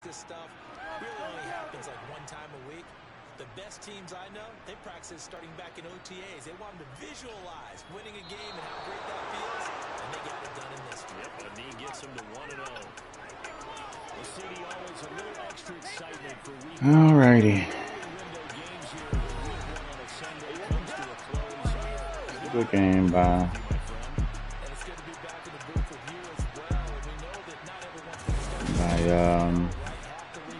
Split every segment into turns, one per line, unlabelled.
Practice stuff really only happens like one time a week. The best teams I know, they practice starting back in OTAs. They want them to visualize winning a game and how great that feels, and they got it done in this one.
Yep, and he gets them to 1-0. We'll see always a little extra excitement for week.
Alrighty. Good game by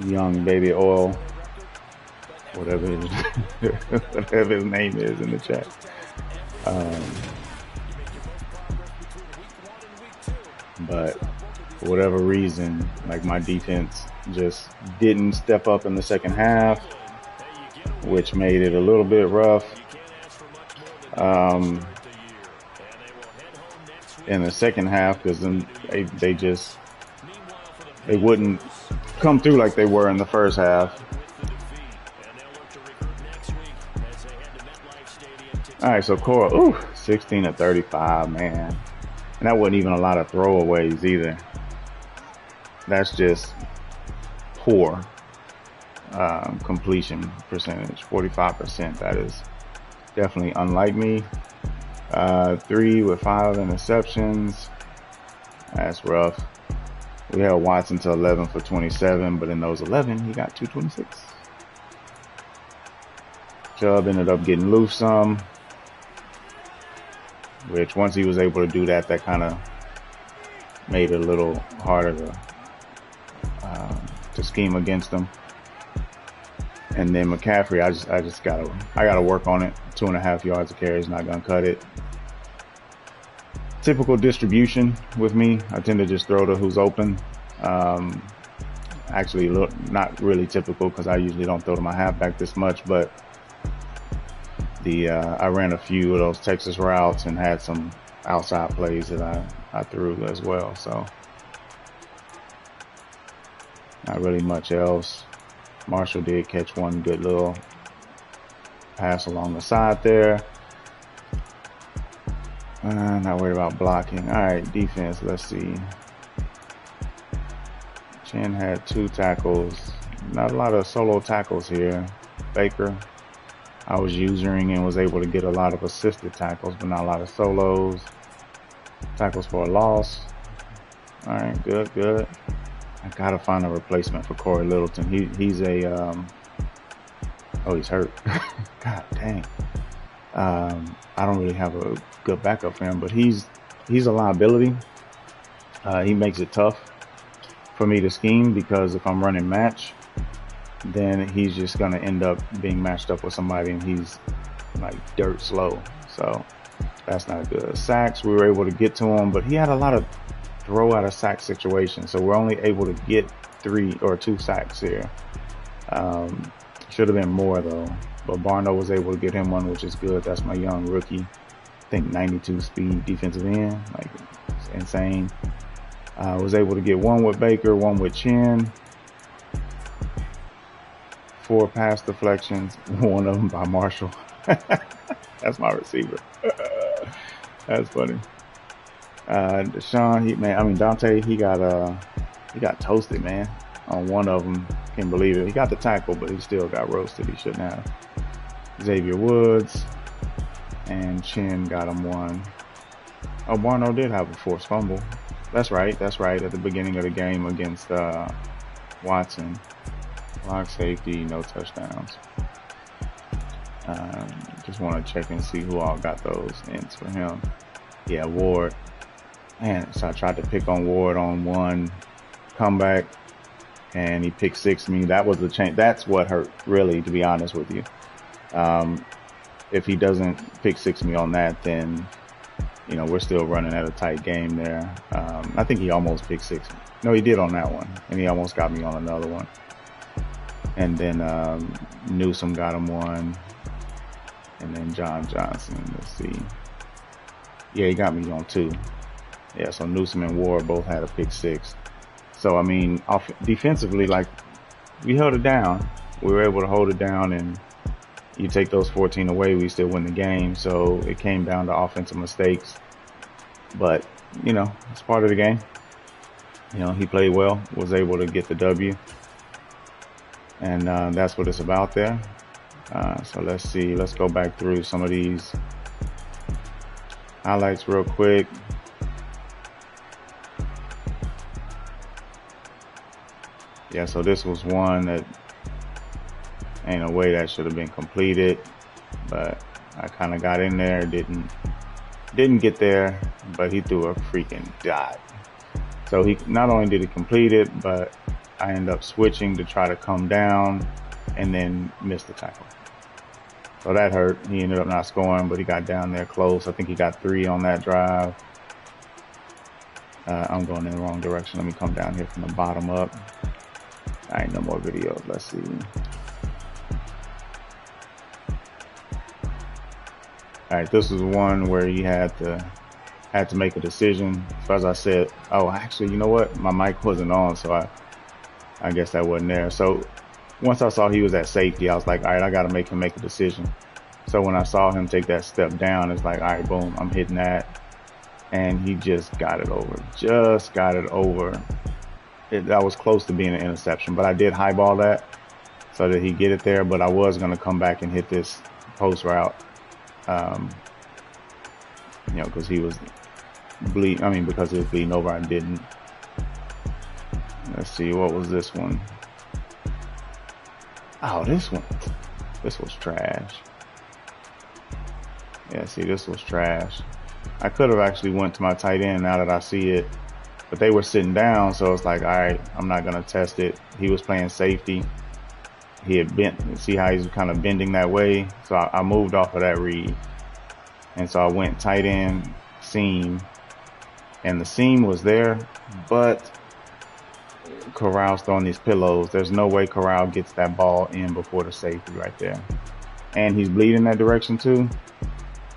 YoungBabyOil, whatever his name is in the chat. But for whatever reason, like, my defense just didn't step up in the second half, which made it a little bit rough. In the second half, because then they wouldn't come through like they were in the first half. All right, so Cora, 16 of 35, man. And that wasn't even a lot of throwaways either. That's just poor completion percentage, 45%. That is definitely unlike me. 3 with 5 interceptions. That's rough. We held Watson to 11 for 27, but in those 11, he got 226. Chubb ended up getting loose some, which once he was able to do that, that kind of made it a little harder to scheme against him. And then McCaffrey, I gotta work on it. 2.5 yards a carry is not gonna cut it. Typical distribution with me, I tend to just throw to who's open. Actually, not really typical, because I usually don't throw to my halfback this much, but I ran a few of those Texas routes and had some outside plays that I threw as well. So not really much else. Marshall did catch one good little pass along the side there. Not worried about blocking. All right, defense, let's see. Chin had 2 tackles. Not a lot of solo tackles here. Baker, I was using and was able to get a lot of assisted tackles, but not a lot of solos. Tackles for a loss. All right, good. I gotta find a replacement for Corey Littleton. He's a he's hurt. God dang. I don't really have a good backup for him, but he's a liability. He makes it tough for me to scheme, because if I'm running match, then he's just gonna end up being matched up with somebody, and he's like dirt slow. So that's not good. Sacks, we were able to get to him, but he had a lot of throw out of sack situations, so we're only able to get 3 or 2 sacks here. Should have been more though, but Barno was able to get him one, which is good. That's my young rookie. I think 92 speed defensive end, like, it's insane. Was able to get 1 with Baker, 1 with Chin. 4 pass deflections, 1 of them by Marshall. That's my receiver. That's funny. Dante, he got toasted, man, on 1 of them. Can't believe it. He got the tackle, but he still got roasted. He shouldn't have. Xavier Woods and Chin got him 1. Oh, Barno did have a forced fumble. That's right. At the beginning of the game against Watson. Lock safety, no touchdowns. Just want to check and see who all got those ends for him. Yeah, Ward. Man, so I tried to pick on Ward on 1 comeback, and he picked 6 me. That was the change. That's what hurt, really, to be honest with you. If he doesn't pick 6 me on that, then, you know, we're still running at a tight game there. I think he almost picked 6 me. No, he did on that one, and he almost got me on another one. And then Newsome got him 1, and then John Johnson. Let's see. Yeah, he got me on 2. Yeah, so Newsome and Ward both had a pick 6. So, I mean, defensively, like, we held it down. We were able to hold it down, and you take those 14 away, we still win the game. So it came down to offensive mistakes. But, you know, it's part of the game. You know, he played well, was able to get the W. And that's what it's about there. So let's see. Let's go back through some of these highlights real quick. Yeah, so this was one that ain't no way that should have been completed, but I kind of got in there, didn't get there, but he threw a freaking dot. So he not only did he complete it, but I ended up switching to try to come down and then missed the tackle. So that hurt. He ended up not scoring, but he got down there close. I think he got 3 on that drive. I'm going in the wrong direction. Let me come down here from the bottom up. All right, no more videos. Let's see. All right, this is one where he had to make a decision. So as I said, oh, actually, you know what? My mic wasn't on, so I guess that wasn't there. So once I saw he was at safety, I was like, all right, I got to make him make a decision. So when I saw him take that step down, it's like, all right, boom, I'm hitting that. And he just got it over. Just got it over. That was close to being an interception, but I did highball that so that he get it there. But I was going to come back and hit this post route, you know, because he was because he was bleeding over. I didn't. Let's see, what was this one? Oh, this one. This was trash. Yeah, see, this was trash. I could have actually went to my tight end now that I see it, but they were sitting down, so it's like, all right, I'm not going to test it. He was playing safety. He had bent, see how he's kind of bending that way? So I moved off of that read. And so I went tight end, seam, and the seam was there, but Corral's throwing these pillows. There's no way Corral gets that ball in before the safety right there. And he's bleeding that direction too.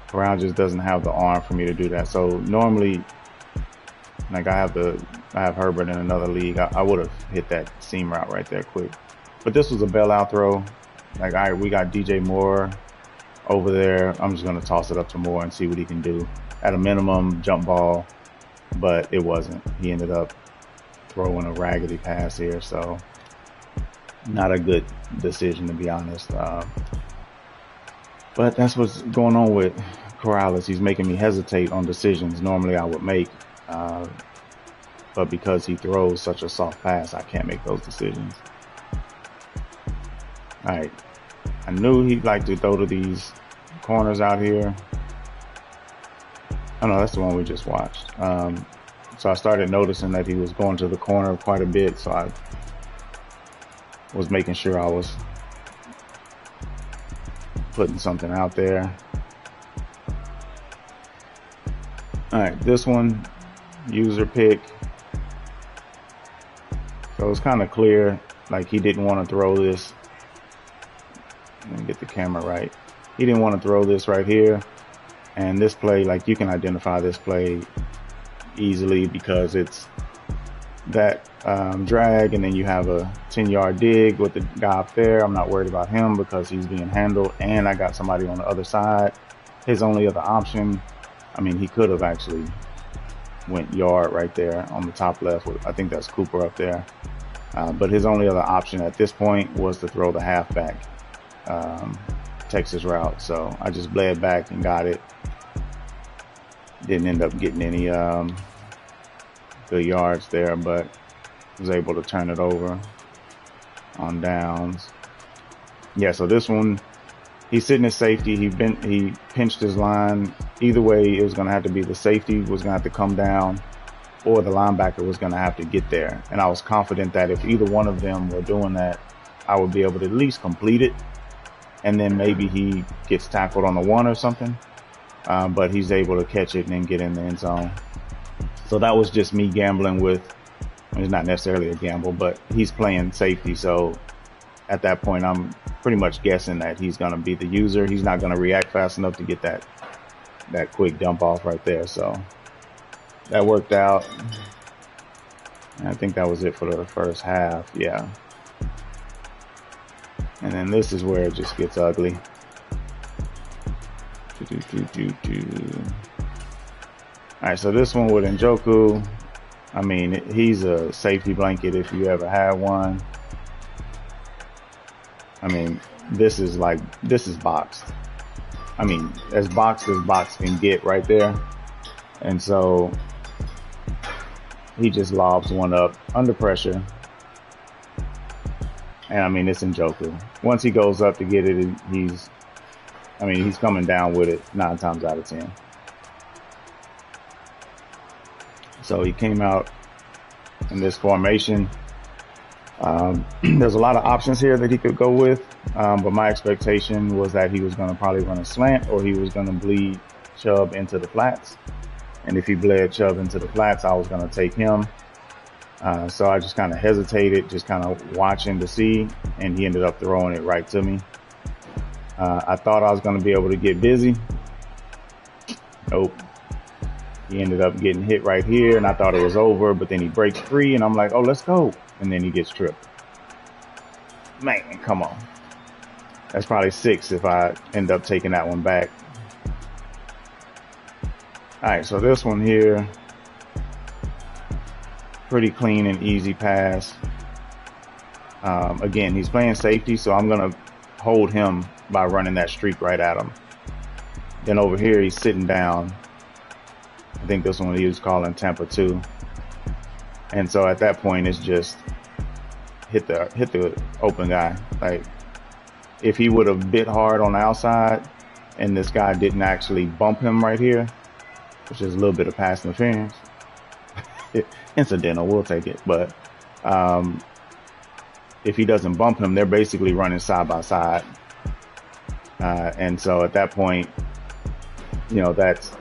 Corral just doesn't have the arm for me to do that. So normally, like I have Herbert in another league, I would have hit that seam route right there quick. But this was a bailout throw. Like, all right, we got DJ Moore over there. I'm just going to toss it up to Moore and see what he can do. At a minimum, jump ball, but it wasn't. He ended up throwing a raggedy pass here, so not a good decision, to be honest. But that's what's going on with Corrales. He's making me hesitate on decisions normally I would make. But because he throws such a soft pass, I can't make those decisions. All right. I knew he'd like to throw to these corners out here. Oh no, that's the one we just watched. So I started noticing that he was going to the corner quite a bit. So I was making sure I was putting something out there. All right, this one, user pick. So it's kind of clear, like he didn't want to throw this. Let me get the camera right. He didn't want to throw this right here. And this play, like you can identify this play easily because it's that drag, and then you have a 10-yard dig with the guy up there. I'm not worried about him because he's being handled, and I got somebody on the other side. His only other option, I mean, he could have actually went yard right there on the top left. I think that's Cooper up there. But his only other option at this point was to throw the halfback Texas route. So I just bled back and got it. Didn't end up getting any good yards there, but was able to turn it over on downs. Yeah, so this one, he's sitting at safety. He pinched his line. Either way, it was going to have to be the safety was going to have to come down, or the linebacker was going to have to get there. And I was confident that if either one of them were doing that, I would be able to at least complete it. And then maybe he gets tackled on the one or something. But he's able to catch it and then get in the end zone. So that was just me gambling with, it's not necessarily a gamble, but he's playing safety. So at that point, I'm pretty much guessing that he's going to be the user. He's not going to react fast enough to get that quick dump off right there. So that worked out. And I think that was it for the first half. Yeah. And then this is where it just gets ugly. All right, so this one with Njoku, I mean, he's a safety blanket if you ever had one. I mean, this is boxed. I mean, as box can get right there. And so he just lobs one up under pressure. And I mean, it's Njoku. Once he goes up to get it, he's coming down with it 9 times out of 10. So he came out in this formation. There's a lot of options here that he could go with, but my expectation was that he was going to probably run a slant or he was going to bleed Chubb into the flats. And if he bled Chubb into the flats, I was going to take him. So I just kind of hesitated, just kind of watching to see, and he ended up throwing it right to me. I thought I was going to be able to get busy. Nope. He ended up getting hit right here, and I thought it was over, but then he breaks free, and I'm like, oh, let's go. And then he gets tripped. Man, come on. That's probably 6 if I end up taking that one back. All right, so this one here, pretty clean and easy pass. Again, he's playing safety, so I'm going to hold him by running that streak right at him. Then over here, he's sitting down. I think this one he was calling Tampa 2. And so at that point, it's just hit the open guy. Like, if he would have bit hard on the outside and this guy didn't actually bump him right here, which is a little bit of pass interference. Incidental, we'll take it. But if he doesn't bump him, they're basically running side by side. And so at that point, you know, that's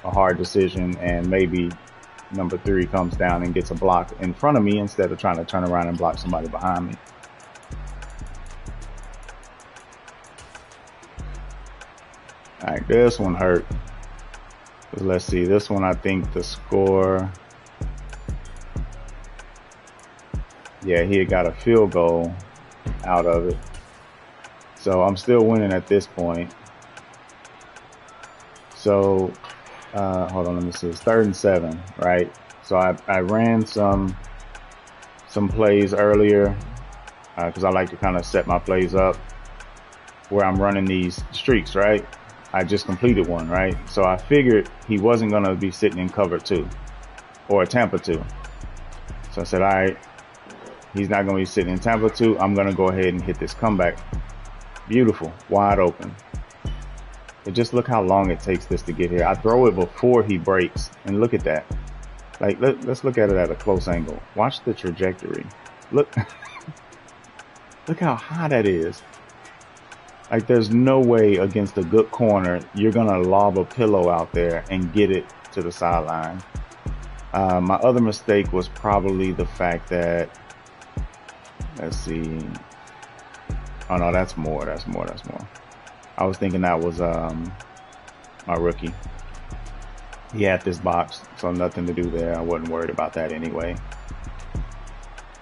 a hard decision, and maybe number 3 comes down and gets a block in front of me instead of trying to turn around and block somebody behind me. All right, this one hurt. Let's see, this one, I think the score, yeah, he had got a field goal out of it. So I'm still winning at this point. So, hold on, let me see. It's 3rd and 7, right? So I ran some plays earlier because I like to kind of set my plays up where I'm running these streaks, right? I just completed one, right? So I figured he wasn't going to be sitting in cover 2 or Tampa 2. So I said, all right, he's not going to be sitting in Tampa 2. I'm going to go ahead and hit this comeback. Beautiful, wide open. But just look how long it takes this to get here. I throw it before he breaks, and look at that. Like, let's look at it at a close angle. Watch the trajectory. Look, look how high that is. Like, there's no way against a good corner you're gonna lob a pillow out there and get it to the sideline. My other mistake was probably the fact that, let's see. Oh no, that's more. I was thinking that was my rookie. He had this box, so nothing to do there. I wasn't worried about that anyway.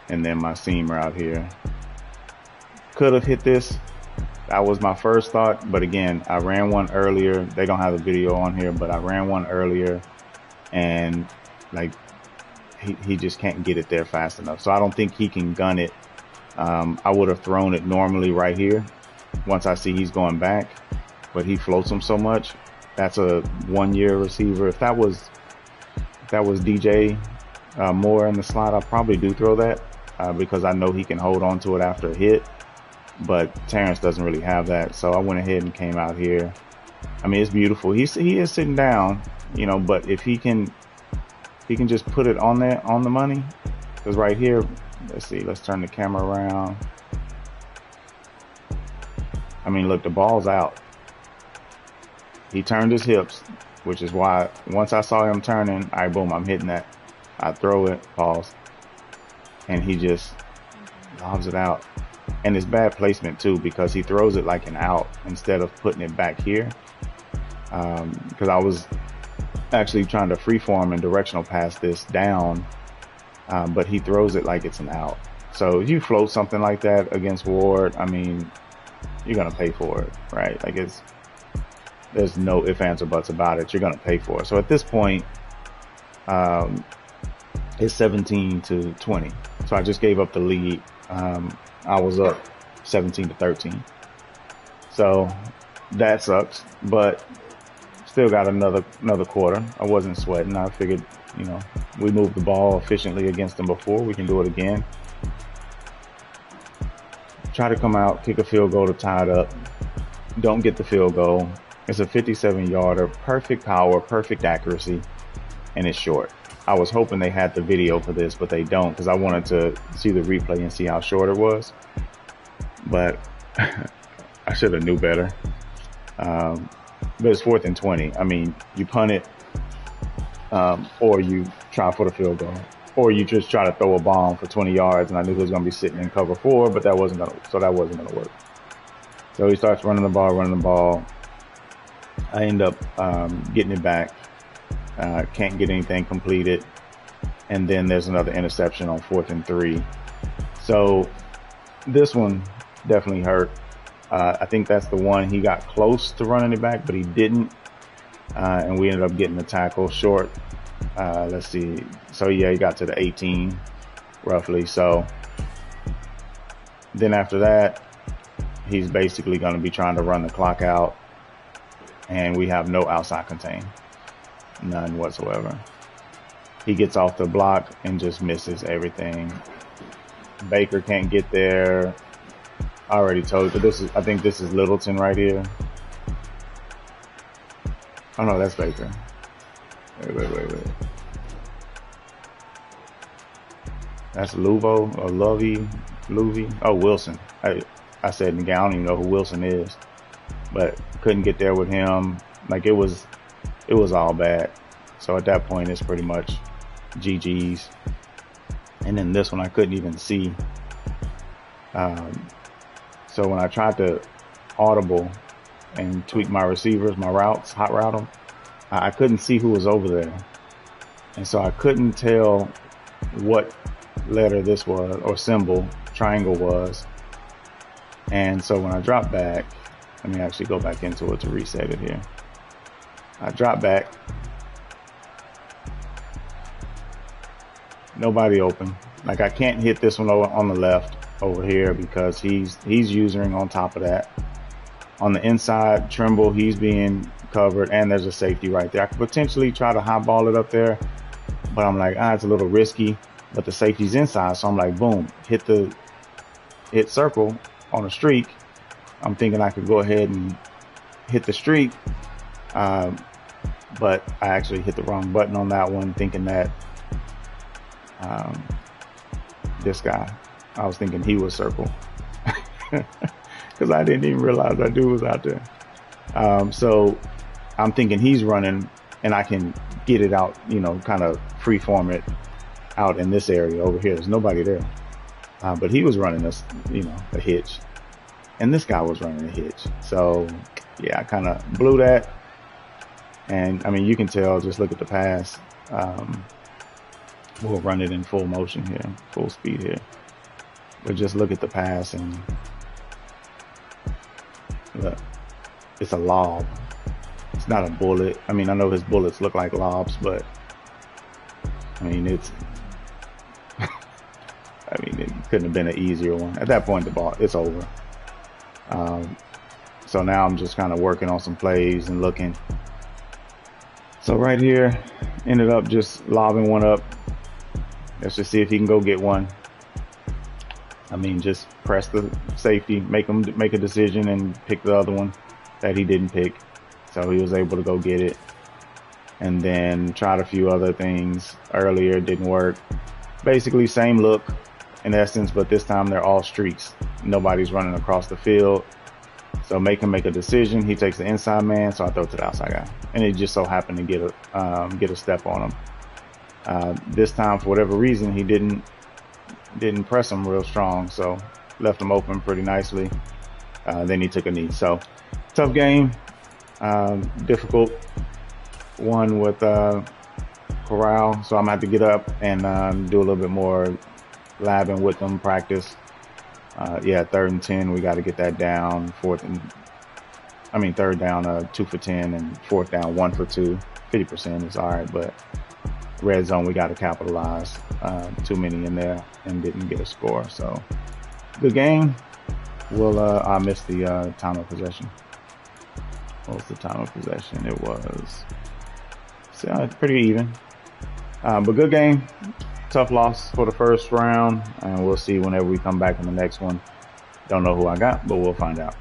And then my seam route here. Could have hit this. That was my first thought, but again, I ran one earlier. They don't have the video on here, but I ran one earlier, and like he just can't get it there fast enough. So I don't think he can gun it. I would have thrown it normally right here once I see he's going back, but he floats him so much. That's a 1-year receiver. If that was DJ Moore in the slot, I probably do throw that because I know he can hold on to it after a hit. But Terrence doesn't really have that, so I went ahead and came out here. I mean, it's beautiful. He is sitting down, you know, but if he can just put it on there on the money, because right here, let's see, let's turn the camera around. I mean, look, the ball's out. He turned his hips, which is why once I saw him turning, all right, boom, I'm hitting that. I throw it, pause, and he just lobs it out. And it's bad placement too, because he throws it like an out instead of putting it back here. Because I was actually trying to freeform and directional pass this down, but he throws it like it's an out. So if you float something like that against Ward, I mean, you're gonna pay for it, right? Like there's no ifs, ands, or buts about it. You're gonna pay for it. So at this point, it's 17-20. So I just gave up the lead. I was up 17-13. So that sucks, but still got another quarter. I wasn't sweating. I figured, you know, we moved the ball efficiently against them before. We can do it again. Try to come out, kick a field goal to tie it up. Don't get the field goal. It's a 57-yarder, perfect power, perfect accuracy, and it's short. I was hoping they had the video for this, but they don't, because I wanted to see the replay and see how short it was. But I should have knew better. But it's 4th and 20. I mean, you punt it, or you try for the field goal, or you just try to throw a bomb for 20 yards. And I knew he was going to be sitting in cover 4, but that wasn't going to work. So he starts running the ball. I end up getting it back. Can't get anything completed. And then there's another interception on 4th and 3. So this one definitely hurt. I think that's the one he got close to running it back, but he didn't. And we ended up getting the tackle short. Let's see. So yeah, he got to the 18 roughly. So then after that, he's basically going to be trying to run the clock out. And we have no outside contain. None whatsoever. He gets off the block and just misses everything. Baker can't get there. I already told you, but I think this is Littleton right here. Oh no, that's Baker. Wait. That's Luvo or Lovey. Oh, Wilson. I said, I don't even know who Wilson is, but couldn't get there with him. Like it was all bad. So at that point, it's pretty much GG's. And then this one, I couldn't even see. So when I tried to audible and tweak my receivers, my routes, hot route them, I couldn't see who was over there. And so I couldn't tell what letter this was or symbol, triangle was. And so when I dropped back, let me actually go back into it to reset it here. I dropped back. Nobody open. Like I can't hit this one over on the left over here because he's using on top of that. On the inside, Trimble, he's being covered, and there's a safety right there. I could potentially try to high ball it up there, but I'm like, it's a little risky. But the safety's inside, so I'm like, boom, hit circle on a streak. I'm thinking I could go ahead and hit the streak, but I actually hit the wrong button on that one, thinking that this guy, I was thinking he was circle because I didn't even realize that dude was out there. So I'm thinking he's running and I can get it out, kind of free form it out in this area over here. There's nobody there. But he was running a hitch, and this guy was running a hitch. So yeah, I kind of blew that. And I mean, you can tell, just look at the pass. We'll run it in full motion here, full speed here. But just look at the pass and look, it's a lob. It's not a bullet. I mean, I know his bullets look like lobs, but I mean, it couldn't have been an easier one. At that point, it's over. So now I'm just kind of working on some plays and looking. So right here, ended up just lobbing one up. Let's just see if he can go get one. I mean, just press the safety, make him make a decision and pick the other one that he didn't pick. So he was able to go get it. And then tried a few other things earlier, didn't work. Basically same look in essence, but this time they're all streaks. Nobody's running across the field. So make him make a decision. He takes the inside man, so I throw it to the outside guy. And it just so happened to get a step on him. This time, for whatever reason, he didn't press him real strong, so left him open pretty nicely. Then he took a knee. So tough game, difficult one with Corral. So I'm gonna have to get up and do a little bit more labbing with them, practice. 3rd and 10, we got to get that down. Third down, 2 for 10, and 4th down, 1 for 2. 50% is all right, but red zone, we got to capitalize. Too many in there and didn't get a score. So good game. We'll, I missed the time of possession. What was the time of possession? It was pretty even. But good game. Tough loss for the first round. And we'll see whenever we come back in the next one. Don't know who I got, but we'll find out.